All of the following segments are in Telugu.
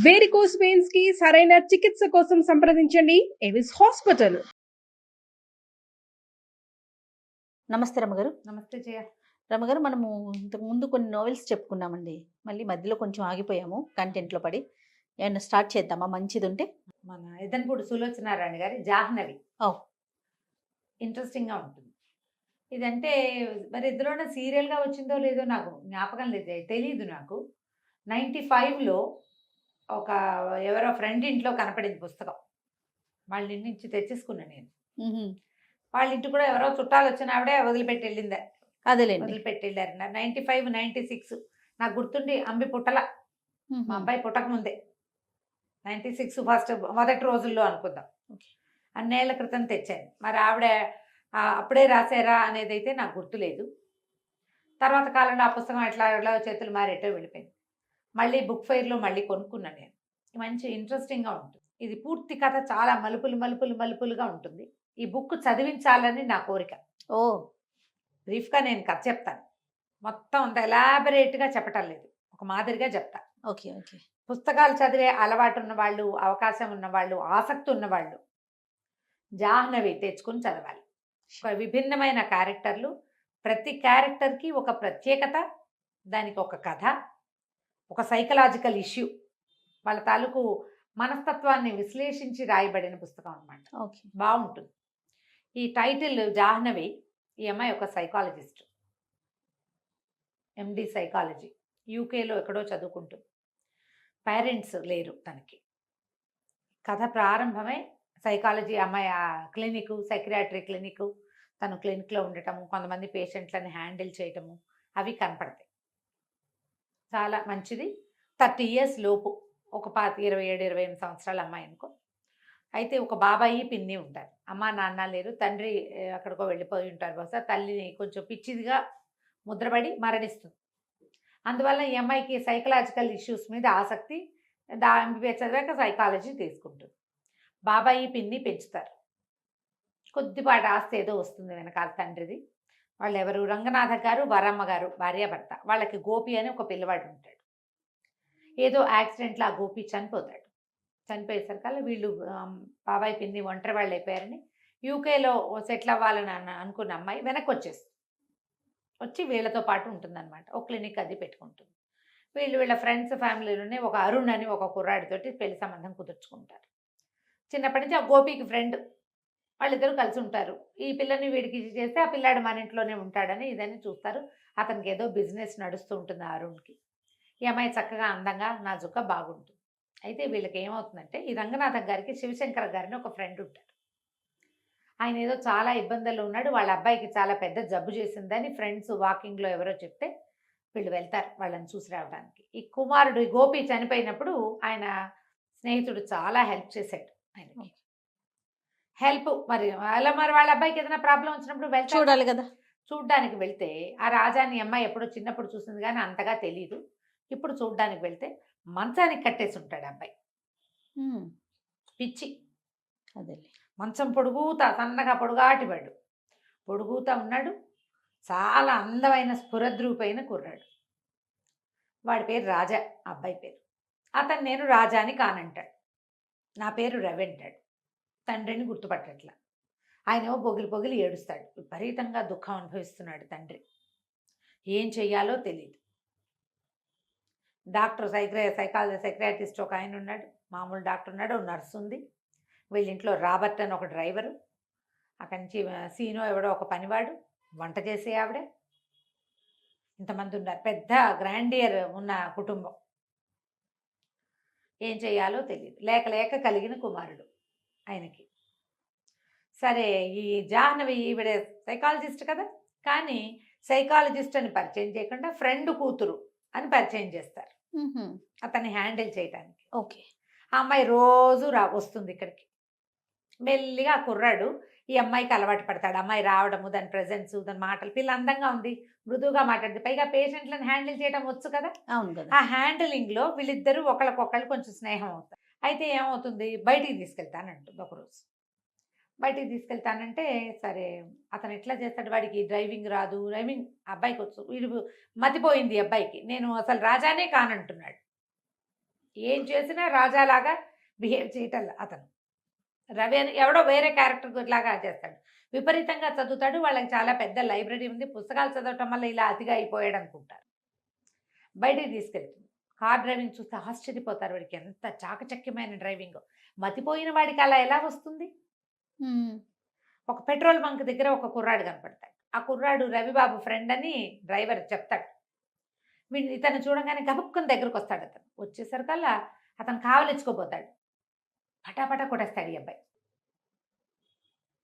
వేరికోస్ వెయిన్స్ కి సరైన చికిత్స కోసం సంప్రదించండి ఎవిస్ హాస్పిటల్. నమస్తే రమగారు. నమస్తే జయ. రమగారు, మనము ఇంతకు ముందు కొన్ని నోవెల్స్ చెప్పుకున్నామండి. మళ్ళీ మధ్యలో కొంచెం ఆగిపోయాము కంటెంట్లో పడి. ఏమన్నా స్టార్ట్ చేద్దామా మంచిది ఉంటే? మన ఎదన్పూడి సులోచనారాయణ గారి జాహ్నవి ఓ, ఇంట్రెస్టింగ్గా ఉంటుంది. ఇదంటే మరి ఇద్దరున్న సీరియల్గా వచ్చిందో లేదో నాకు జ్ఞాపకం లేదు, తెలీదు నాకు. 95లో ఒక ఎవరో ఫ్రెండ్ ఇంట్లో కనపడింది పుస్తకం. వాళ్ళ ఇంటి నుంచి తెచ్చేసుకున్నా నేను. వాళ్ళ ఇంటి కూడా ఎవరో చుట్టాలు వచ్చిన ఆవిడే వదిలిపెట్టి వెళ్ళిందా, అదేలేండి. వదిలిపెట్టి వెళ్ళారు. 95, 96 నాకు గుర్తుండి అంబి పుట్టల, మా అబ్బాయి పుట్టక ముందే 96 మొదటి రోజుల్లో అనుకుందాం. అన్నేళ్ల క్రితం తెచ్చాను. మరి ఆవిడ అప్పుడే రాశారా అనేది అయితే నాకు గుర్తులేదు. తర్వాత కాలంలో ఆ పుస్తకం ఎట్లా చేతులు మారేటో వెళ్ళిపోయింది. మళ్ళీ బుక్ ఫెయిర్లో మళ్ళీ కొనుక్కున్నాను నేను. మంచి ఇంట్రెస్టింగ్గా ఉంటుంది. ఇది పూర్తి కథ చాలా మలుపులుగా ఉంటుంది. ఈ బుక్ చదివించాలని నా కోరిక. ఓ, బ్రీఫ్గా నేను కథ చెప్తాను. మొత్తం అంత ఎలాబరేట్గా చెప్పటం లేదు, ఒక మాదిరిగా చెప్తా. Okay okay. పుస్తకాలు చదివే అలవాటు ఉన్నవాళ్ళు, అవకాశం ఉన్నవాళ్ళు, ఆసక్తి ఉన్నవాళ్ళు జాహ్నవి తెచ్చుకుని చదవాలి. ఒక విభిన్నమైన క్యారెక్టర్లు, ప్రతి క్యారెక్టర్కి ఒక ప్రత్యేకత, దానికి ఒక కథ, ఒక సైకలాజికల్ ఇష్యూ, వాళ్ళ తాలూకు మనస్తత్వాన్ని విశ్లేషించి రాయబడిన పుస్తకం అన్నమాట. ఓకే, బాగుంటుంది. ఈ టైటిల్ జాహ్నవి. ఈ అమ్మాయి ఒక సైకాలజిస్ట్, ఎండి సైకాలజీ, యూకేలో ఎక్కడో చదువుకుంటుంది. పేరెంట్స్ లేరు తనకి. కథ ప్రారంభమే సైకాలజీ అమ్మాయి క్లినిక్, సైకియాట్రీ క్లినిక్, తను క్లినిక్లో ఉండటము, కొంతమంది పేషెంట్లను హ్యాండిల్ చేయటము, అవి కనపడతాయి. చాలా మంచిది. 30 years లోపు, ఒక 27, 28 సంవత్సరాల అమ్మాయి అనుకో. అయితే ఒక బాబాయి పిన్ని ఉంటారు. అమ్మ నాన్న లేరు, తండ్రి అక్కడికో వెళ్ళిపోయి ఉంటారు. బహుశా తల్లిని కొంచెం పిచ్చిదిగా ముద్రపడి మరణిస్తుంది. అందువల్ల ఈ అమ్మాయికి సైకలాజికల్ ఇష్యూస్ మీద ఆసక్తి. ఎంబీబీఎస్ చదివాక సైకాలజీ తీసుకుంటుంది. బాబాయి పిన్ని పెంచుతారు. కొద్దిపాటి ఆస్తి ఏదో వస్తుంది వెనకాల తండ్రిది. వాళ్ళు ఎవరు? రంగనాథ గారు, వరమ్మ గారు, భార్యాభర్త. వాళ్ళకి గోపి అని ఒక పిల్లవాడు ఉంటాడు. ఏదో యాక్సిడెంట్లో ఆ గోపి చనిపోతాడు. చనిపోయేసరికల్లా వీళ్ళు బాబాయి పిన్ని ఒంటరి వాళ్ళు అయిపోయారని యూకేలో సెటిల్ అవ్వాలని అనుకున్న అమ్మాయి వెనక్కి వచ్చి వీళ్ళతో పాటు ఉంటుందన్నమాట. ఒక క్లినిక్ అది పెట్టుకుంటుంది. వీళ్ళ ఫ్రెండ్స్ ఫ్యామిలీలోనే ఒక అరుణ్ అని ఒక కుర్రాడితోటి పెళ్లి సంబంధం కుదుర్చుకుంటారు. చిన్నప్పటి నుంచి ఆ గోపికి ఫ్రెండ్, వాళ్ళిద్దరూ కలిసి ఉంటారు. ఈ పిల్లని వీడికి చేస్తే ఆ పిల్లాడు మన ఇంట్లోనే ఉంటాడని ఇదని చూస్తారు. అతనికి ఏదో బిజినెస్ నడుస్తూ ఉంటుంది ఆ అరుణ్కి. ఈ అమ్మాయి చక్కగా అందంగా నాజుగ్గా బాగుంటుంది. అయితే వీళ్ళకి ఏమవుతుందంటే, ఈ రంగనాథం గారికి శివశంకర్ గారిని ఒక ఫ్రెండ్ ఉంటాడు. ఆయన ఏదో చాలా ఇబ్బందుల్లో ఉన్నాడు. వాళ్ళ అబ్బాయికి చాలా పెద్ద జబ్బు చేసిందని ఫ్రెండ్స్ వాకింగ్లో ఎవరో చెప్తే వీళ్ళు వెళ్తారు వాళ్ళని చూసి రావడానికి. ఈ కుమారుడు ఈ గోపి చనిపోయినప్పుడు ఆయన స్నేహితుడు చాలా హెల్ప్ చేశాడు ఆయనకి. హెల్ప్ మరి వాళ్ళ అబ్బాయికి ఏదైనా ప్రాబ్లం వచ్చినప్పుడు చూడాలి కదా. చూడ్డానికి వెళ్తే ఆ రాజాని అమ్మాయి ఎప్పుడో చిన్నప్పుడు చూసింది కానీ అంతగా తెలీదు. ఇప్పుడు చూడ్డానికి వెళ్తే మంచానికి కట్టేసి ఉంటాడు అబ్బాయి. పిచ్చి. అదే మంచం పొడుగుతా, సన్నగా పొడుగాటివాడు, పొడుగుతా ఉన్నాడు. చాలా అందమైన స్ఫురద్రూపైన కుర్రాడు. వాడి పేరు రాజా, అబ్బాయి పేరు. అతను నేను రాజాని కానంటాడు, నా పేరు రవి అంటాడు. తండ్రిని గుర్తుపట్టట్లా. ఆయనేమో పొగిలి ఏడుస్తాడు. విపరీతంగా దుఃఖం అనుభవిస్తున్నాడు తండ్రి. ఏం చెయ్యాలో తెలియదు. డాక్టర్ సైకాట్రిస్ట్ ఒక ఆయన ఉన్నాడు, మామూలు డాక్టర్ ఉన్నాడు, నర్సు ఉంది. వీళ్ళింట్లో రాబర్ట్ అని ఒక డ్రైవరు, అక్కడి నుంచి సీనో ఎవడో ఒక పనివాడు, వంట చేసే ఆవిడ, ఇంతమంది ఉన్నారు. పెద్ద గ్రాండియర్ ఉన్న కుటుంబం. ఏం చెయ్యాలో తెలియదు. లేక కలిగిన కుమారుడు ఆయనకి. సరే, ఈ జాహ్నవి ఈవిడ సైకాలజిస్ట్ కదా, కానీ సైకాలజిస్ట్ అని పరిచయం చేయకుండా ఫ్రెండ్ కూతురు అని పరిచయం చేస్తారు అతన్ని హ్యాండిల్ చేయడానికి. ఓకే. ఆ అమ్మాయి రోజు వస్తుంది ఇక్కడికి. మెల్లిగా ఆ కుర్రాడు ఈ అమ్మాయికి అలవాటు పడతాడు. అమ్మాయి రావడము, దాని ప్రెజెన్స్, దాని మాటలు, పిల్ల అందంగా ఉంది, మృదువుగా మాట్లాడుతుంది, పైగా పేషెంట్లను హ్యాండిల్ చేయడం వచ్చు కదా. అవును కదా. ఆ హ్యాండిలింగ్లో వీళ్ళిద్దరూ ఒకళ్ళకొకళ్ళు కొంచెం స్నేహం అవుతారు. అయితే ఏమవుతుంది, బయటికి తీసుకెళ్తానంటుంది ఒకరోజు. బయటికి తీసుకెళ్తానంటే సరే, అతను ఎట్లా చేస్తాడు, వాడికి డ్రైవింగ్ రాదు, అబ్బాయికి వచ్చు, వీడు మతిపోయింది అబ్బాయికి, నేను అసలు రాజానే కానంటున్నాడు. ఏం చేసినా రాజాలాగా బిహేవ్ చేయటం అతను. రవి అని ఎవడో వేరే క్యారెక్టర్ లాగా చేస్తాడు. విపరీతంగా చదువుతాడు. వాళ్ళకి చాలా పెద్ద లైబ్రరీ ఉంది. పుస్తకాలు చదవటం వల్ల ఇలా అతిగా అయిపోయాడు అనుకుంటారు. బయటికి తీసుకెళ్తుంది. కార్ డ్రైవింగ్ చూస్తే ఆశ్చర్యపోతారు. వాడికి ఎంత చాకచక్యమైన డ్రైవింగ్. మతిపోయిన వాడికి అలా ఎలా వస్తుంది? ఒక పెట్రోల్ బంక్ దగ్గర ఒక కుర్రాడు కనపడతాడు. ఆ కుర్రాడు రవిబాబు ఫ్రెండ్ అని డ్రైవర్ చెప్తాడు. ఇతను చూడగానే గబుక్కుని దగ్గరకు వస్తాడు. అతను వచ్చేసరికల్లా అతను కావలించుకోపోతాడు. పటాపటా కొట్టేస్తాడు ఈ అబ్బాయి.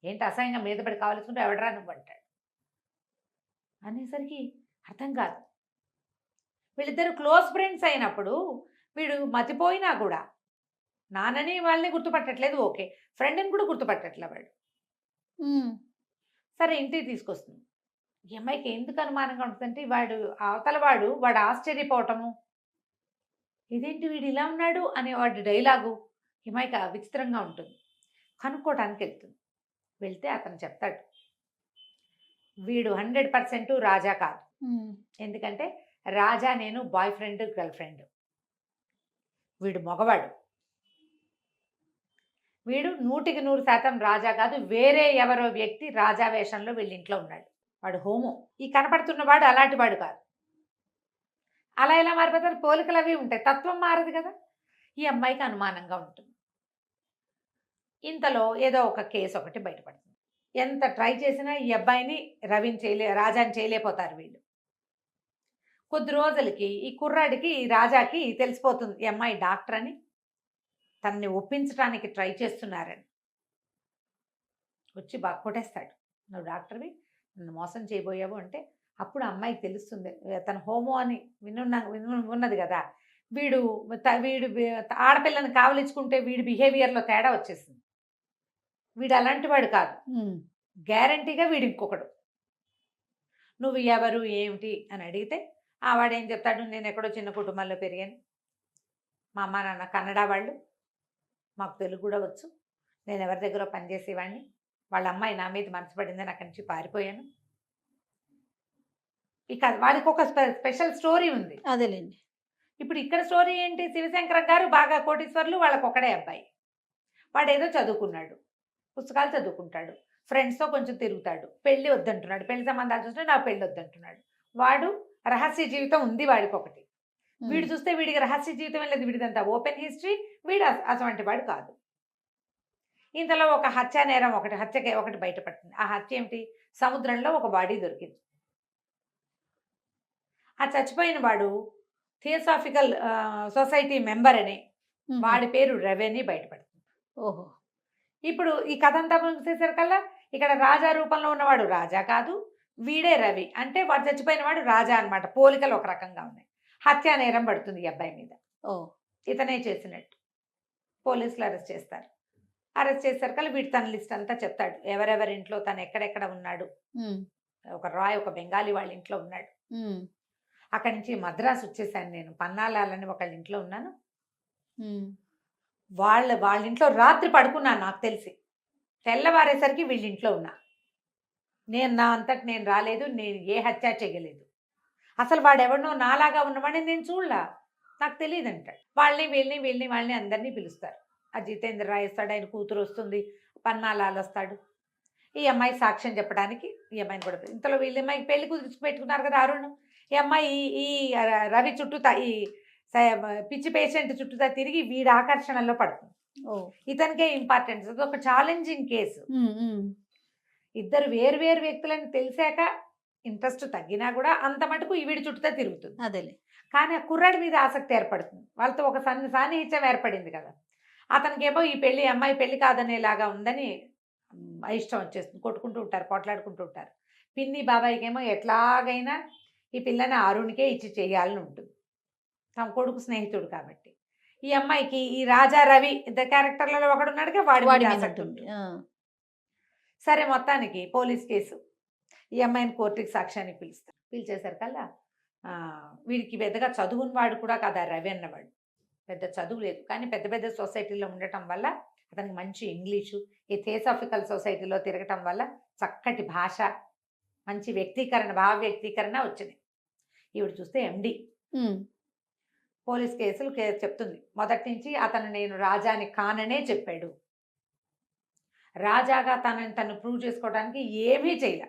ఏంటి అసహ్యంగా మీద పడి కావలించుకుంటే ఎవడరా నువ్వు అంటాడు. అనేసరికి అర్థం కాదు. వీళ్ళిద్దరు క్లోజ్ ఫ్రెండ్స్ అయినప్పుడు వీడు మతిపోయినా కూడా నాన్నని వాళ్ళని గుర్తుపట్టట్లేదు. ఓకే, ఫ్రెండ్ని కూడా గుర్తుపట్టట్లే వాడు. సరే ఇంటికి తీసుకొస్తుంది. ఈ అమ్మాయికి ఎందుకు అనుమానంగా ఉంటుందంటే వాడు ఆశ్చర్యపోవటము, ఇదేంటి వీడు ఇలా ఉన్నాడు అనేవాడు డైలాగు ఈ అమ్మాయికి విచిత్రంగా ఉంటుంది. కనుక్కోవడానికి వెళ్తుంది. వెళ్తే అతను చెప్తాడు, వీడు 100% రాజా కాదు. ఎందుకంటే రాజా నేను బాయ్ ఫ్రెండ్ గర్ల్ ఫ్రెండ్. వీడు మగవాడు. వీడు 100% రాజా కాదు. వేరే ఎవరో వ్యక్తి రాజా వేషంలో వీళ్ళ ఇంట్లో ఉన్నాడు. వాడు హోమో. ఈ కనపడుతున్నవాడు అలాంటి వాడు కాదు. అలా ఎలా మారిపోతారు? పోలికలు అవి ఉంటాయి, తత్వం మారదు కదా. ఈ అమ్మాయికి అనుమానంగా ఉంటుంది. ఇంతలో ఏదో ఒక కేసు ఒకటి బయటపడుతుంది. ఎంత ట్రై చేసినా ఈ అబ్బాయిని రాజాని చేయలేకపోతారు వీళ్ళు. కొద్ది రోజులకి ఈ కుర్రాడికి రాజాకి తెలిసిపోతుంది ఈ అమ్మాయి డాక్టర్ అని. తనని ఒప్పించడానికి ట్రై చేస్తున్నారని. వచ్చి బాగా కొట్టేస్తాడు. నువ్వు డాక్టర్వి, నన్ను మోసం చేయబోయావు అంటే అప్పుడు అమ్మాయికి తెలుస్తుంది తన హోమో అని ఉన్నది కదా. వీడు ఆడపిల్లని కావలించుకుంటే వీడి బిహేవియర్లో తేడా వచ్చేసింది. వీడు అలాంటి వాడు కాదు. గ్యారంటీగా వీడు ఇంకొకడు. నువ్వు ఎవరు ఏమిటి అని అడిగితే వాడేం చెప్తాడు, నేను ఎక్కడో చిన్న కుటుంబంలో పెరిగాను, మా అమ్మ నాన్న కన్నడ వాళ్ళు, మాకు తెలుగు కూడా వచ్చు, నేను ఎవరి దగ్గర పనిచేసేవాడిని, వాళ్ళ అమ్మాయి నా మీద మనసు పడిందని అక్కడి నుంచి పారిపోయాను. ఇక వాడికి ఒక స్పెషల్ స్టోరీ ఉంది. అదేలేండి. ఇప్పుడు ఇక్కడ స్టోరీ ఏంటి, శివశంకరం గారు బాగా కోటీశ్వర్లు, వాళ్ళకి ఒకడే అబ్బాయి. వాడు ఏదో చదువుకున్నాడు, పుస్తకాలు చదువుకుంటాడు, ఫ్రెండ్స్తో కొంచెం తిరుగుతాడు, పెళ్ళి వద్దంటున్నాడు, పెళ్లి సంబంధాలు చూస్తే నాకు పెళ్ళి వద్దంటున్నాడు. వాడు రహస్య జీవితం ఉంది వాడికి ఒకటి. వీడు చూస్తే వీడికి రహస్య జీవితం లేదు, వీడిదంతా ఓపెన్ హిస్టరీ. వీడు అటువంటి వాడు కాదు. ఇంతలో ఒక హత్య నేరం ఒకటి బయటపడుతుంది. ఆ హత్య ఏమిటి, సముద్రంలో ఒక బాడీ దొరికింది. ఆ చచ్చిపోయిన వాడు థియోసాఫికల్ సొసైటీ మెంబర్ అని, వాడి పేరు రవి అని బయటపడుతుంది. ఓహో. ఇప్పుడు ఈ కథ అంతా ముగిసేసరికల్లా ఇక్కడ రాజా రూపంలో ఉన్నవాడు రాజా కాదు, వీడే రవి. అంటే వాడు చచ్చిపోయిన వాడు రాజా అనమాట. పోలికలు ఒక రకంగా ఉన్నాయి. హత్యా నేరం పడుతుంది ఈ అబ్బాయి మీద. ఇతనే చేసినట్టు. పోలీసులు అరెస్ట్ చేస్తారు. అరెస్ట్ చేసరికల్లా వీడు తన లిస్ట్ అంతా చెప్తాడు, ఎవరెవరి ఇంట్లో తను ఎక్కడెక్కడ ఉన్నాడు. ఒక బెంగాలీ వాళ్ళ ఇంట్లో ఉన్నాడు. అక్కడి నుంచి మద్రాసు వచ్చేసాను నేను, పన్నాలాలని ఒకళ్ళ ఇంట్లో ఉన్నాను. వాళ్ళ ఇంట్లో రాత్రి పడుకున్నాను నాకు తెలిసి. తెల్లవారేసరికి వీళ్ళ ఇంట్లో ఉన్నా. నా అంతటి నేను రాలేదు, నేను ఏ హత్య చేయలేదు. అసలు వాడెవడనో నాలాగా ఉన్నవాడిని నేను చూడలా, నాకు తెలియదు అంటాడు. వాళ్ళని అందరినీ పిలుస్తారు. ఆ జితేంద్ర రాయ్ వస్తాడు, ఆయన కూతురు వస్తుంది, పన్నాలాలు వస్తాడు. ఈ అమ్మాయి సాక్ష్యం చెప్పడానికి ఈ అమ్మాయిని కూడా. ఇంతలో వీళ్ళ అమ్మాయికి పెళ్లి కుదుర్చి పెట్టుకున్నారు కదా అరుణ్. ఈ అమ్మాయి ఈ రవి చుట్టూతా, ఈ పిచ్చి పేషెంట్ చుట్టూతా తిరిగి వీడి ఆకర్షణలో పడుతుంది. ఇతనికే ఇంపార్టెన్స్. అది ఒక ఛాలెంజింగ్ కేసు. ఇద్దరు వేరు వ్యక్తులని తెలిసాక ఇంట్రెస్ట్ తగ్గినా కూడా అంత మటుకు వీడి చుట్టూతా తిరుగుతుంది. అదేలే. కానీ ఆ కుర్రాడి మీద ఆసక్తి ఏర్పడుతుంది. వాళ్ళతో ఒక సాన్నిహిత్యం ఏర్పడింది కదా. అతనికేమో ఈ పెళ్లి అమ్మాయి పెళ్లి కాదనేలాగా ఉందని ఇష్టం వచ్చేస్తుంది. కొట్టుకుంటూ ఉంటారు, పోట్లాడుకుంటూ ఉంటారు. పిన్ని బాబాయికి ఏమో ఎట్లాగైనా ఈ పిల్లని అరుణ్కే ఇచ్చి చేయాలని ఉంటుంది, తమ కొడుకు స్నేహితుడు కాబట్టి. ఈ అమ్మాయికి ఈ రాజా రవి ఇద్దరు క్యారెక్టర్లలో ఒకడు ఉన్నాడుగా, వాడి ఆసక్తి ఉంటుంది. సరే, మొత్తానికి పోలీస్ కేసు. ఈ అమ్మాయిని కోర్టుకి సాక్ష్యానికి పిలుస్తారు. పిలిచేసరికల్లా వీడికి పెద్దగా చదువుని వాడు కూడా కదా రవి అన్నవాడు. పెద్ద చదువు లేదు, కానీ పెద్ద సొసైటీలో ఉండటం వల్ల అతనికి మంచి ఇంగ్లీషు, ఈ థియోసాఫికల్ సొసైటీలో తిరగటం వల్ల చక్కటి భాష, మంచి వ్యక్తీకరణ, భావ వ్యక్తీకరణ వచ్చింది. ఈవిడ చూస్తే ఎండి. పోలీస్ కేసులు చెప్తుంది. మొదటి నుంచి అతను నేను రాజాని కాననే చెప్పాడు. రాజాగా తను ప్రూవ్ చేసుకోవడానికి ఏమీ చేయలే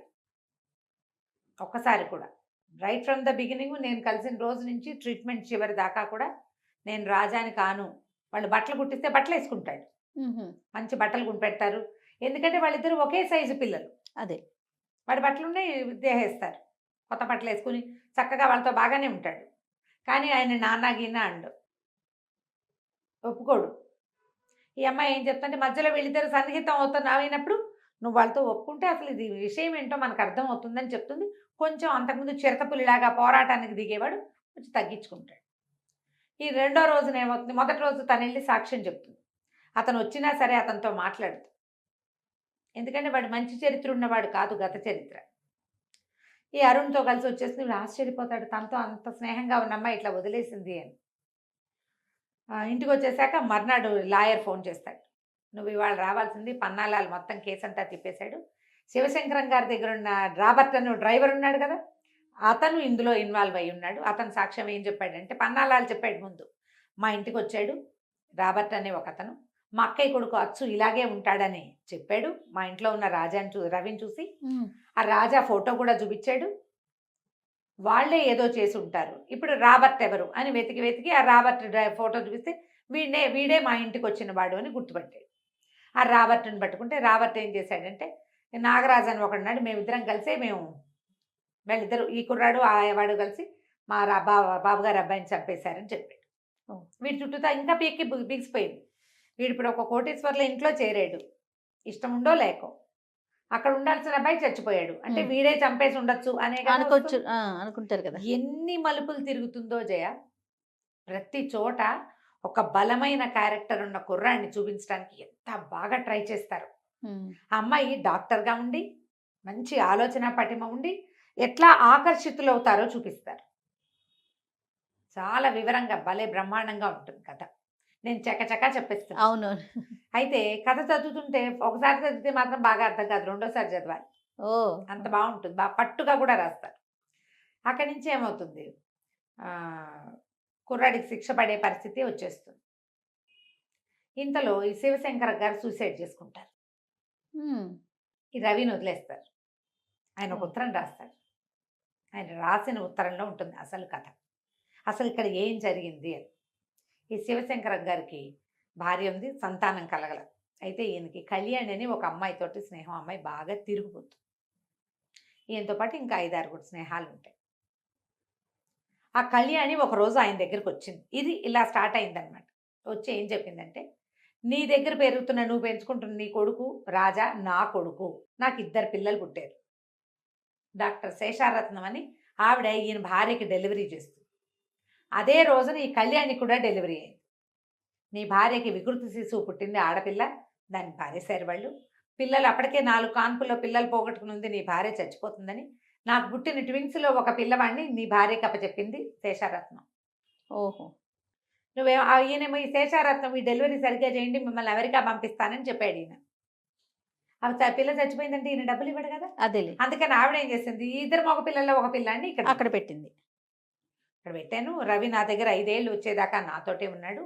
ఒక్కసారి కూడా. రైట్ ఫ్రమ్ ద బిగినింగ్ నేను కలిసిన రోజు నుంచి ట్రీట్మెంట్ చివరి దాకా కూడా నేను రాజాని కాను. వాళ్ళు బట్టలు కుట్టిస్తే బట్టలు వేసుకుంటాడు, మంచి బట్టలు పెడతారు. ఎందుకంటే వాళ్ళిద్దరు ఒకే సైజు పిల్లలు. అదే వాడి బట్టలు ఉన్నాయి దేహేస్తారు, కొత్త బట్టలు వేసుకుని చక్కగా వాళ్ళతో బాగానే ఉంటాడు. కానీ ఆయన నాన్న గిన్న అండు, ఒప్పుకోడు. ఈ అమ్మాయి ఏం చెప్తుంటే మధ్యలో వీళ్ళిద్దరు సన్నిహితం అయినప్పుడు నువ్వు వాళ్ళతో ఒప్పుకుంటే అసలు ఇది విషయం ఏంటో మనకు అర్థం అవుతుందని చెప్తుంది. కొంచెం అంతకుముందు చిరతపులిలాగా పోరాటానికి దిగేవాడు కొంచెం తగ్గించుకుంటాడు. ఈ రెండో రోజున ఏమవుతుంది, మొదటి రోజు తను వెళ్ళి సాక్ష్యం చెప్తుంది. అతను వచ్చినా సరే అతనితో మాట్లాడుతుంది. ఎందుకంటే వాడు మంచి చరిత్ర ఉన్నవాడు కాదు, గత చరిత్ర. ఈ అరుణ్తో కలిసి వచ్చేసి వీడు ఆశ్చర్యపోతాడు, తనతో అంత స్నేహంగా ఉన్న అమ్మాయి ఇట్లా వదిలేసింది అని. ఇంటికి వచ్చేసాక మర్నాడు లాయర్ ఫోన్ చేస్తాడు, నువ్వు ఇవాళ రావాల్సింది, పన్నాలాలు మొత్తం కేసు అంతా తిప్పేశాడు. శివశంకరం గారి దగ్గర ఉన్న రాబర్ట్ అనే డ్రైవర్ ఉన్నాడు కదా, అతను ఇందులో ఇన్వాల్వ్ అయి ఉన్నాడు. అతను సాక్ష్యం ఏం చెప్పాడంటే, పన్నాలాలు చెప్పాడు ముందు, మా ఇంటికి వచ్చాడు రాబర్ట్ అనే ఒక అతను, మా అక్కయ్య కొడుకు అచ్చు ఇలాగే ఉంటాడని చెప్పాడు. మా ఇంట్లో ఉన్న రవిని చూసి ఆ రాజా ఫోటో కూడా చూపించాడు. వాళ్ళే ఏదో చేసి ఉంటారు. ఇప్పుడు రాబర్ట్ ఎవరు అని వెతికి ఆ రాబర్ట్ ఫోటో చూపిస్తే వీడే మా ఇంటికి వచ్చిన వాడు అని గుర్తుపట్టాడు. ఆ రాబర్ట్ని పట్టుకుంటే రాబర్ట్ ఏం చేశాడంటే, నాగరాజు అని ఒకడున్నాడు, మేమిద్దరం కలిసే వీళ్ళిద్దరు ఈ కుర్రాడు ఆ వాడు కలిసి మా బాబుగారు అబ్బాయిని చంపేశారని చెప్పాడు. వీడి చుట్టూతా ఇంకా బిగిసిపోయింది. వీడు ఇప్పుడు ఒక కోటీశ్వర్ల ఇంట్లో చేరాడు, ఇష్టం ఉండో లేకో. అక్కడ ఉండాల్సిన అబ్బాయి చచ్చిపోయాడు అంటే వీడే చంపేసి ఉండొచ్చు అనే అనుకుంటారు కదా. ఎన్ని మలుపులు తిరుగుతుందో జయ. ప్రతి చోట ఒక బలమైన క్యారెక్టర్ ఉన్న కుర్రాన్ని చూపించడానికి ఎంత బాగా ట్రై చేస్తారు. ఆ అమ్మాయి డాక్టర్గా ఉండి మంచి ఆలోచన పటిమ ఉండి ఎట్లా ఆకర్షితులవుతారో చూపిస్తారు. చాలా వివరంగా భలే బ్రహ్మాండంగా ఉంటుంది కథ. నేను చకచకా చెప్పేస్తాను. అవును. అయితే కథ చదువుతుంటే ఒకసారి చదివితే మాత్రం బాగా అర్థం కాదు, రెండోసారి చదవాలి. అంత బాగుంటుంది, బాగా పట్టుగా కూడా రాస్తారు. అక్కడి నుంచి ఏమవుతుంది, కుర్రాడికి శిక్ష పడే పరిస్థితి వచ్చేస్తుంది. ఇంతలో ఈ శివశంకర్ గారు సూసైడ్ చేసుకుంటారు. ఈ రవిని వదిలేస్తారు. ఆయన ఒక ఉత్తరం రాస్తాడు. ఆయన రాసిన ఉత్తరంలో ఉంటుంది అసలు కథ, అసలు ఇక్కడ ఏం జరిగింది అని. ఈ శివశంకర గారికి భార్య ఉంది, సంతానం కలగల. అయితే ఈయనకి కళ్యాణి అని ఒక అమ్మాయితోటి స్నేహం, అమ్మాయి బాగా తిరిగిపోతుంది. ఈయనతో పాటు ఇంకా 5-6 స్నేహాలు ఉంటాయి. ఆ కళ్యాణి ఒకరోజు ఆయన దగ్గరికి వచ్చింది. ఇది ఇలా స్టార్ట్ అయిందనమాట. వచ్చి ఏం చెప్పిందంటే, నీ దగ్గర పెరుగుతున్న నువ్వు పెంచుకుంటున్న నీ కొడుకు రాజా నా కొడుకు, నాకు 2 పిల్లలు పుట్టారు. డాక్టర్ శేషారత్నం అని ఆవిడ ఈయన భార్యకి డెలివరీ చేస్తుంది. అదే రోజున ఈ కళ్యాణి కూడా డెలివరీ అయింది. నీ భార్యకి వికృతి శిశువు పుట్టింది, ఆడపిల్ల, దాన్ని పారేశారు వాళ్ళు. పిల్లలు అప్పటికే 4 కాన్పుల్లో పిల్లలు పోగొట్టుకుని ఉంది, నీ భార్య చచ్చిపోతుందని నాకు పుట్టిన ట్విన్స్లో ఒక పిల్లవాడిని నీ భార్యకి అప్పచెప్పింది శేషారత్నం. ఓహో, ఈయనేమో ఈ శేషారత్నం ఈ డెలివరీ సరిగ్గా చేయండి, మిమ్మల్ని అమెరికా పంపిస్తానని చెప్పాడు ఈయన. అవి పిల్ల చచ్చిపోయిందంటే ఈయన డబ్బులు ఇవ్వడు కదా, అదే. అందుకని ఆవిడ ఏం చేసింది, 2 మగ పిల్లల్లో ఒక పిల్లాన్ని ఇక్కడ అక్కడ పెట్టింది. ఇక్కడ పెట్టాను. రవి నా దగ్గర 5 ఏళ్ళు వచ్చేదాకా నాతోటే ఉన్నాడు.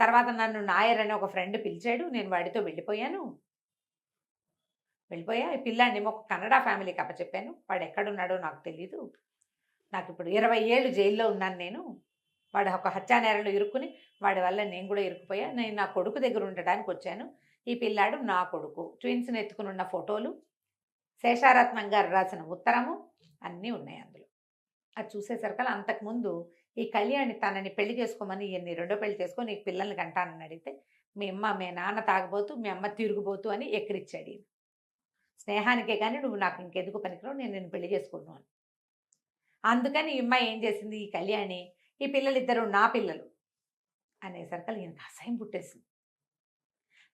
తర్వాత నన్ను నాయర్ అని ఒక ఫ్రెండ్ పిలిచాడు, నేను వాడితో వెళ్ళిపోయా. ఈ పిల్లాన్ని ఒక కన్నడ ఫ్యామిలీకి అప్పచెప్పాను. వాడు ఎక్కడున్నాడో నాకు తెలీదు. నాకు ఇప్పుడు 20 ఏళ్ళు జైల్లో ఉన్నాను నేను. వాడు ఒక హత్యానేరంలో ఇరుక్కుని వాడి వల్ల నేను కూడా ఇరుక్కుపోయా. నేను నా కొడుకు దగ్గర ఉండడానికి వచ్చాను. ఈ పిల్లాడు నా కొడుకు. ట్విన్స్ని ఎత్తుకుని ఉన్న ఫోటోలు, శేషారత్నం గారు రాసిన ఉత్తరము అన్నీ ఉన్నాయి అందులో. అది చూసేసరికల్లా అంతకుముందు ఈ కళ్యాణి తనని పెళ్లి చేసుకోమని ఈయన్ని 2వ పెళ్లి చేసుకొని నీకు పిల్లల్ని కంటానని అడిగితే, మీ నాన్న తాగబోతూ మీ అమ్మ తిరుగుబోతూ అని ఎక్కిరిచ్చాడు ఈయన. స్నేహానికే కానీ నువ్వు నాకు ఇంకెందుకు పనికిరావు, నేను పెళ్లి చేసుకోను అని. అందుకని ఈ అమ్మాయి ఏం చేసింది, ఈ కళ్యాణి ఈ పిల్లలిద్దరూ నా పిల్లలు అనేసరికి ఈయనకు అసహ్యం పుట్టేసింది.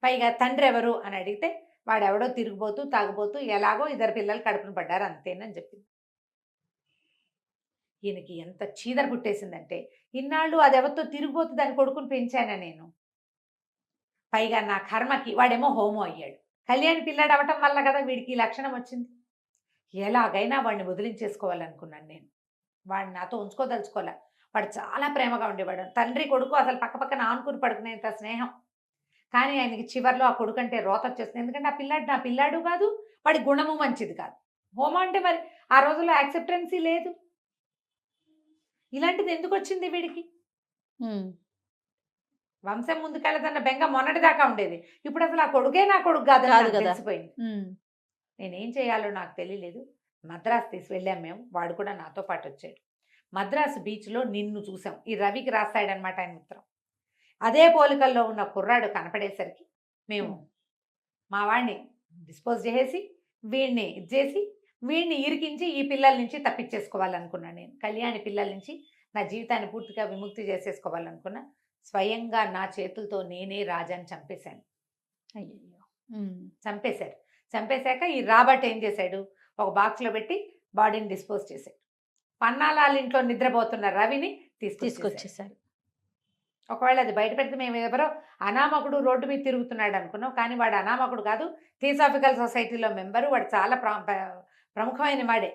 పైగా తండ్రి ఎవరు అని అడిగితే, వాడెవడో తిరిగిపోతూ తాగుబోతూ ఎలాగో 2 పిల్లలు కడుపును పడ్డారు అంతేనని చెప్పింది. ఈయనకి ఎంత చీదర పుట్టేసిందంటే, ఇన్నాళ్ళు అది ఎవరితో తిరిగిపోతూ దాని కొడుకుని పెంచానా నేను, పైగా నా కర్మకి వాడేమో హోమో అయ్యాడు. కళ్యాణి పిల్లాడు అవటం వల్ల కదా వీడికి ఈ లక్షణం వచ్చింది. ఎలాగైనా వాడిని వదిలించేసుకోవాలనుకున్నాను నేను. వాడిని నాతో ఉంచుకోదలుచుకోలే. వాడు చాలా ప్రేమగా ఉండేవాడు. తండ్రి కొడుకు అసలు పక్కపక్కన ఆనుకుని పడుకునేంత స్నేహం. కానీ ఆయనకి చివర్లో ఆ కొడుకంటే రోతొచ్చేస్తుంది. ఎందుకంటే ఆ పిల్లాడు నా పిల్లాడు కాదు, వాడి గుణము మంచిది కాదు. హోమం అంటే మరి ఆ రోజుల్లో యాక్సెప్టెన్సీ లేదు. ఇలాంటిది ఎందుకొచ్చింది వీడికి? వంశం ముందుకెళ్ళదన్న బెంగ మొన్నటిదాకా ఉండేది. ఇప్పుడు అసలు ఆ కొడుకే నా కొడుకు కాదని కాదు నాకు కదా. తెలిసిపోయింది. నేనేం చేయాలో నాకు తెలియలేదు. మద్రాసు వెళ్ళాం మేము. వాడు కూడా నాతో పాటు వచ్చాడు. మద్రాసు బీచ్‌లో నిన్ను చూసాం. ఈ రవికి రాస్తాడనమాట ఆయన ఉత్తరం. అదే పోలికల్లో ఉన్న కుర్రాడు కనపడేసరికి మేము మా వాడిని డిస్పోజ్ చేసేసి, వీడిని ఇచ్చేసి, వీడిని ఇరికించి ఈ పిల్లల నుంచి తప్పించేసుకోవాలనుకున్నాను నేను. కళ్యాణి పిల్లల నుంచి నా జీవితాన్ని పూర్తిగా విముక్తి చేసేసుకోవాలనుకున్నా. స్వయంగా నా చేతులతో నేనే రాజాని చంపేశాను. అయ్యయ్యో! చంపేశారు. చంపేశాక ఈ రాబర్ట్ ఏం చేశాడు, ఒక బాక్స్‌లో పెట్టి బాడీని డిస్పోజ్ చేశాడు. పన్నాలాల ఇంట్లో నిద్రపోతున్న రవిని తీసుకొచ్చేసారు. తీసుకొచ్చేసారు. ఒకవేళ అది బయట పెడితే మేము ఎవరో అనామకుడు రోడ్డు మీద తిరుగుతున్నాడు అనుకున్నాం. కానీ వాడు అనామకుడు కాదు. థియోసాఫికల్ సొసైటీలో మెంబరు. వాడు చాలా ప్రముఖమైన వాడే.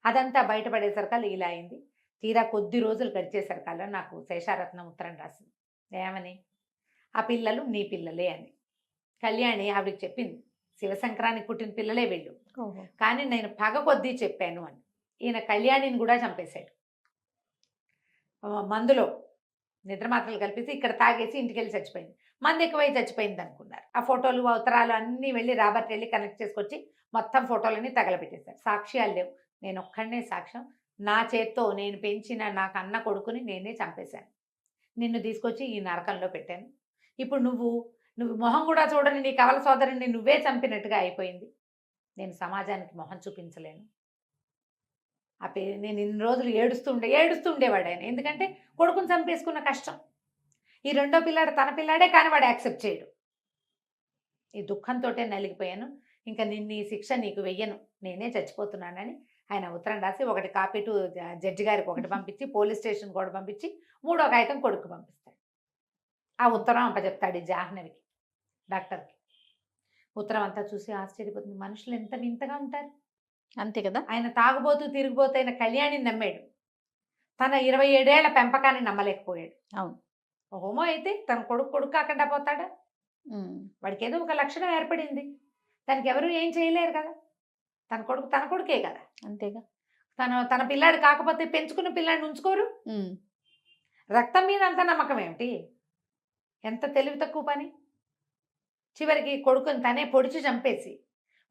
అదంతా బయటపడేసరికల్లా ఇలా అయింది. తీరా కొద్ది రోజులు గడిచేసరికల్లా నాకు శేషారత్నం ఉత్తరం రాసింది. ఏమని? ఆ పిల్లలు నీ పిల్లలే అని. కళ్యాణి ఆవిడకి చెప్పింది, శివశంకరానికి పుట్టిన పిల్లలే వీళ్ళు, కానీ నేను పగ కొద్దీ చెప్పాను అని. ఈయన కళ్యాణిని కూడా చంపేశాడు. మందులో నిద్ర మాత్రలు కల్పిస్తే ఇక్కడ తాగేసి ఇంటికి వెళ్ళి చచ్చిపోయింది. మంది ఎక్కువై చచ్చిపోయింది అనుకున్నారు. ఆ ఫోటోలు ఉత్తరాలు అన్నీ వెళ్ళి రాబర్ట్ వెళ్ళి కనెక్ట్ చేసుకొచ్చి మొత్తం ఫోటోలన్నీ తగలబెట్టేశారు. సాక్ష్యాలు లేవు. నేను ఒక్కడనే సాక్ష్యం. నా చేత్తో నేను పెంచిన నా కన్న కొడుకుని నేనే చంపేశాను. నిన్ను తీసుకొచ్చి ఈ నరకంలో పెట్టాను. ఇప్పుడు నువ్వు మొహం కూడా చూడని నీ కవల సోదరుని నువ్వే చంపినట్టుగా అయిపోయింది. నేను సమాజానికి మొహం చూపించలేను. నేను ఇన్ని రోజులు ఏడుస్తూ ఉండేవాడు ఆయన. ఎందుకంటే కొడుకుని చంపేసుకున్న కష్టం. ఈ రెండో పిల్లాడు తన పిల్లాడే, కానీ వాడు యాక్సెప్ట్ చేయడు. ఈ దుఃఖంతో నలిగిపోయాను. ఇంకా నిన్ను ఈ శిక్ష నీకు వెయ్యను, నేనే చచ్చిపోతున్నానని ఆయన ఉత్తరం రాసి ఒకటి కాపీ టు జడ్జి గారికి ఒకటి పంపించి, పోలీస్ స్టేషన్ కూడా పంపించి, మూడో కాగితం కొడుకు పంపిస్తాడు. ఆ ఉత్తరం అప్పచెప్తాడు ఈ జాహ్నవికి, డాక్టర్కి. ఉత్తరం అంతా చూసి ఆశ్చర్యపోతుంది. మనుషులు ఎంత వింతగా ఉంటారు. అంతే కదా. ఆయన తాగుబోతూ తిరిగిపోతూ అయిన కళ్యాణిని నమ్మాడు. తన 27 ఏళ్ల పెంపకాన్ని నమ్మలేకపోయాడు. అవును. హోమో అయితే తన కొడుకు కాకుండా పోతాడా? వాడికి ఏదో ఒక లక్షణం ఏర్పడింది. దానికి ఎవరు ఏం చేయలేరు కదా. తన కొడుకే కదా. అంతేగా. తన పిల్లాడు కాకపోతే పెంచుకున్న పిల్లాడిని ఉంచుకోరు. రక్తం మీద అంత నమ్మకం ఏమిటి? ఎంత తెలివి తక్కువ పని. చివరికి కొడుకుని తనే పొడిచి చంపేసి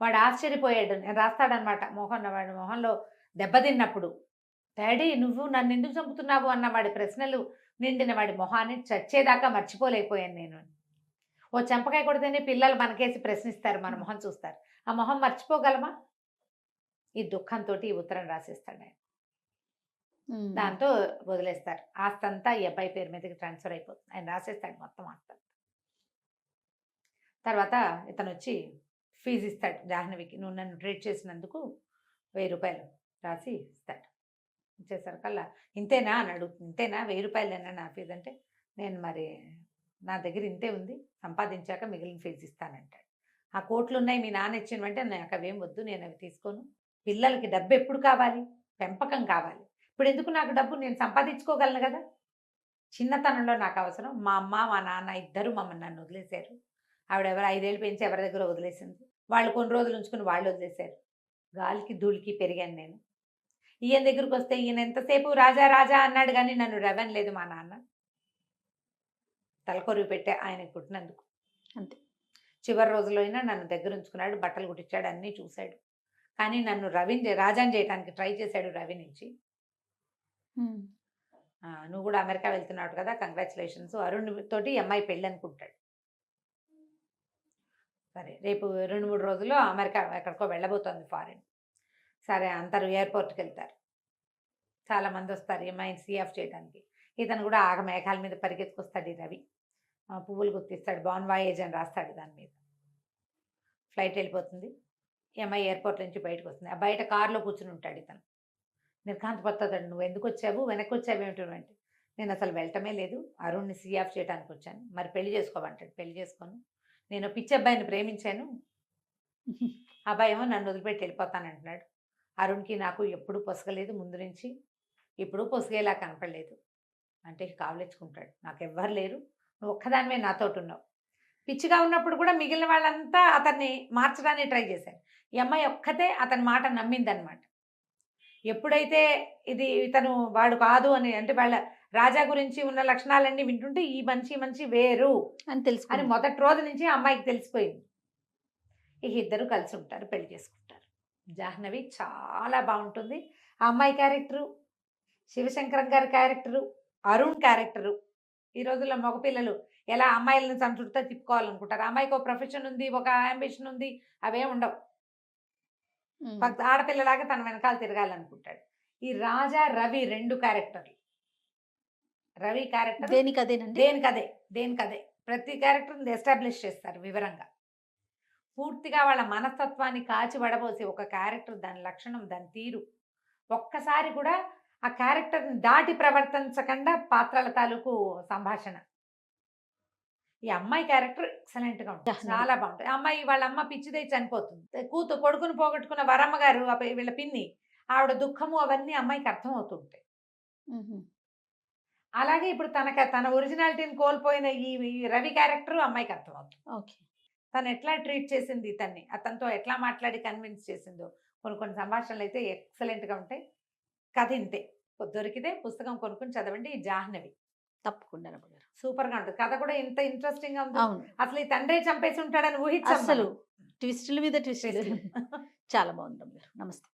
వాడు ఆశ్చర్యపోయాడు. నేను రాస్తాడనమాట, వాడి మొహంలో దెబ్బతిన్నప్పుడు, డాడీ నువ్వు నన్ను ఎందుకు చంపుతున్నావు అన్న వాడి ప్రశ్నలు నిండిన వాడి మొహాన్ని చచ్చేదాకా మర్చిపోలేకపోయాను నేను. ఓ చెంపకాయ కొడితేనే పిల్లలు మనకేసి ప్రశ్నిస్తారు, మన మొహం చూస్తారు. ఆ మొహం మర్చిపోగలమా? ఈ దుఃఖంతో ఈ ఉత్తరం రాసేస్తాడు ఆయన. దాంతో వదిలేస్తారు. ఆస్తంతా ఈ అబ్బాయి పేరు మీదకి ట్రాన్స్ఫర్ అయిపోతుంది. ఆయన రాసేస్తాడు మొత్తం ఆస్తంతా. తర్వాత ఇతను వచ్చి ఫీజు ఇస్తాడు జాహ్నవికి. నువ్వు నన్ను ట్రీట్ చేసినందుకు 1000 రూపాయలు రాసి ఇస్తాడు. ఇచ్చేసరికల్లా ఇంతేనా అని అడుగుతుంది. ఇంతేనా, 1000 రూపాయలేనా నా ఫీజు అంటే, నేను మరి నా దగ్గర ఇంతే ఉంది, సంపాదించాక మిగిలిన ఫీజు ఇస్తానంటాడు. ఆ కోట్లు ఉన్నాయి మీ నాన్న ఇచ్చినవంటే, నాకు అవేం వద్దు, నేను అవి తీసుకోను. పిల్లలకి డబ్బు ఎప్పుడు కావాలి? పెంపకం కావాలి. ఇప్పుడు ఎందుకు నాకు డబ్బు? నేను సంపాదించుకోగలను కదా. చిన్నతనంలో నాకు అవసరం. మా అమ్మ మా నాన్న ఇద్దరు నన్ను వదిలేశారు. ఆవిడెవరు 5 ఏళ్ళు పెంచి ఎవరి దగ్గర వదిలేసింది. వాళ్ళు కొన్ని రోజులు ఉంచుకుని వాళ్ళు వదిలేశారు. గాలికి ధూళికి పెరిగాను నేను. ఈయన దగ్గరికి వస్తే ఈయన ఎంతసేపు రాజా రాజా అన్నాడు, కానీ నన్ను రవనలేదు మా నాన్న. తలకొరివి పెట్టే ఆయనకు పుట్టినందుకు. అంతే. చివరి రోజుల్లో అయినా నన్ను దగ్గర ఉంచుకున్నాడు, బట్టలు కుట్టించాడు, అన్నీ చూశాడు. కానీ నన్ను రాజాని చేయడానికి ట్రై చేశాడు రవి నుంచి. నువ్వు కూడా అమెరికా వెళ్తున్నావు కదా, కంగ్రాచులేషన్స్, అరుణ్ తోటి అమ్మాయి పెళ్ళి అనుకుంటాడు. సరే, రేపు 2-3 రోజుల్లో అమెరికా ఎక్కడికో వెళ్ళబోతోంది, ఫారిన్. సరే, అందరూ ఎయిర్పోర్ట్కి వెళ్తారు. చాలామంది వస్తారు అమ్మాయిని సీ ఆఫ్ చేయడానికి. ఇతను కూడా ఆగ మేఘాల మీద పరిగెత్తుకొస్తాడు ఈ రవి. పువ్వులు గుర్తిస్తాడు, బాన్ వాయేజ్ అని రాస్తాడు దాని మీద. ఫ్లైట్ వెళ్ళిపోతుంది. ఈ అమ్మాయి ఎయిర్పోర్ట్ నుంచి బయటకు వస్తుంది. ఆ బయట కారులో కూర్చుని ఉంటాడు ఇతను. నిర్ఘాంతపోతాడు. నువ్వు ఎందుకు వచ్చావు, వెనక్కి వచ్చావు ఏమిటంటే, నేను అసలు వెళ్ళటమే లేదు, అరుణ్ని సీ ఆఫ్ చేయడానికి వచ్చాను. మరి పెళ్లి చేసుకోమంటాడు. పెళ్లి చేసుకోను, నేను పిచ్చి అబ్బాయిని ప్రేమించాను, అబ్బాయి ఏమో నన్ను వదిలిపెట్టి వెళ్ళిపోతానంటున్నాడు. అరుణ్కి నాకు ఎప్పుడు పొసగలేదు ముందు నుంచి. ఇప్పుడు పొసిగేలా కనపడలేదు అంటే కావలించుకుంటాడు. నాకెవ్వరు లేరు, నువ్వు ఒక్కదానివే నాతోటి ఉన్నావు. పిచ్చిగా ఉన్నప్పుడు కూడా మిగిలిన వాళ్ళంతా అతన్ని మార్చడానికి ట్రై చేశారు. ఈ అమ్మాయి ఒక్కతే అతని మాట నమ్మిందనమాట. ఎప్పుడైతే ఇతను వాడు కాదు అని, అంటే వాళ్ళ రాజా గురించి ఉన్న లక్షణాలన్నీ వింటుంటే ఈ మనిషి వేరు అని తెలుసు అని మొదటి రోజు నుంచి ఆ అమ్మాయికి తెలిసిపోయింది. ఇక ఇద్దరు కలిసి ఉంటారు, పెళ్లి చేసుకుంటారు. జాహ్నవి చాలా బాగుంటుంది. ఆ అమ్మాయి క్యారెక్టరు, శివశంకరం గారి క్యారెక్టరు, అరుణ్ క్యారెక్టరు. ఈ రోజుల్లో మగపిల్లలు ఎలా అమ్మాయిలను తన చుట్టూ తిప్పుకోవాలనుకుంటారు. అమ్మాయికి ఒక ప్రొఫెషన్ ఉంది, ఒక అంబిషన్ ఉంది, అవే ఉండవు. ఆడపిల్లలాగా తన వెనకాల తిరగాలనుకుంటాడు. ఈ రాజా రవి 2 క్యారెక్టర్లు. రవి క్యారెక్టర్ దేనికదే ప్రతి క్యారెక్టర్ని ఎస్టాబ్లిష్ చేస్తారు వివరంగా. పూర్తిగా వాళ్ళ మనస్తత్వాన్ని కాచి వడబోసి ఒక క్యారెక్టర్, దాని లక్షణం, దాని తీరు, ఒక్కసారి కూడా ఆ క్యారెక్టర్ని దాటి ప్రవర్తించకుండా పాత్రల తాలూకు సంభాషణ. ఈ అమ్మాయి క్యారెక్టర్ ఎక్సలెంట్గా ఉంటుంది, చాలా బాగుంటుంది. అమ్మాయి వాళ్ళ అమ్మ పిచ్చిదై చనిపోతుంది. కొడుకుని పోగొట్టుకున్న వరమ్మ గారు వీళ్ళ పిన్ని, ఆవిడ దుఃఖము అవన్నీ అమ్మాయికి అర్థమవుతుంటాయి. అలాగే ఇప్పుడు తన ఒరిజినాలిటీని కోల్పోయిన ఈ రవి క్యారెక్టర్ అమ్మాయికి అర్థమవుతుంది. తను ఎట్లా ట్రీట్ చేసింది ఇతన్ని, అతనితో ఎట్లా మాట్లాడి కన్విన్స్ చేసిందో. కొన్ని సంభాషణలు అయితే ఎక్సలెంట్గా ఉంటాయి. కథ ఇంతే. దొరికితే పుస్తకం కొనుక్కొని చదవండి. ఈ జాహ్నవి తప్పకుండా సూపర్గా ఉంటుంది. కథ కూడా ఇంత ఇంట్రెస్టింగ్ గా ఉంది. అవును, అసలు ఈ తండ్రి చంపేసి ఉంటాడని ఊహించాలి. అసలు ట్విస్టుల మీద ట్విస్టులు. చాలా బాగుంది. నమస్తే.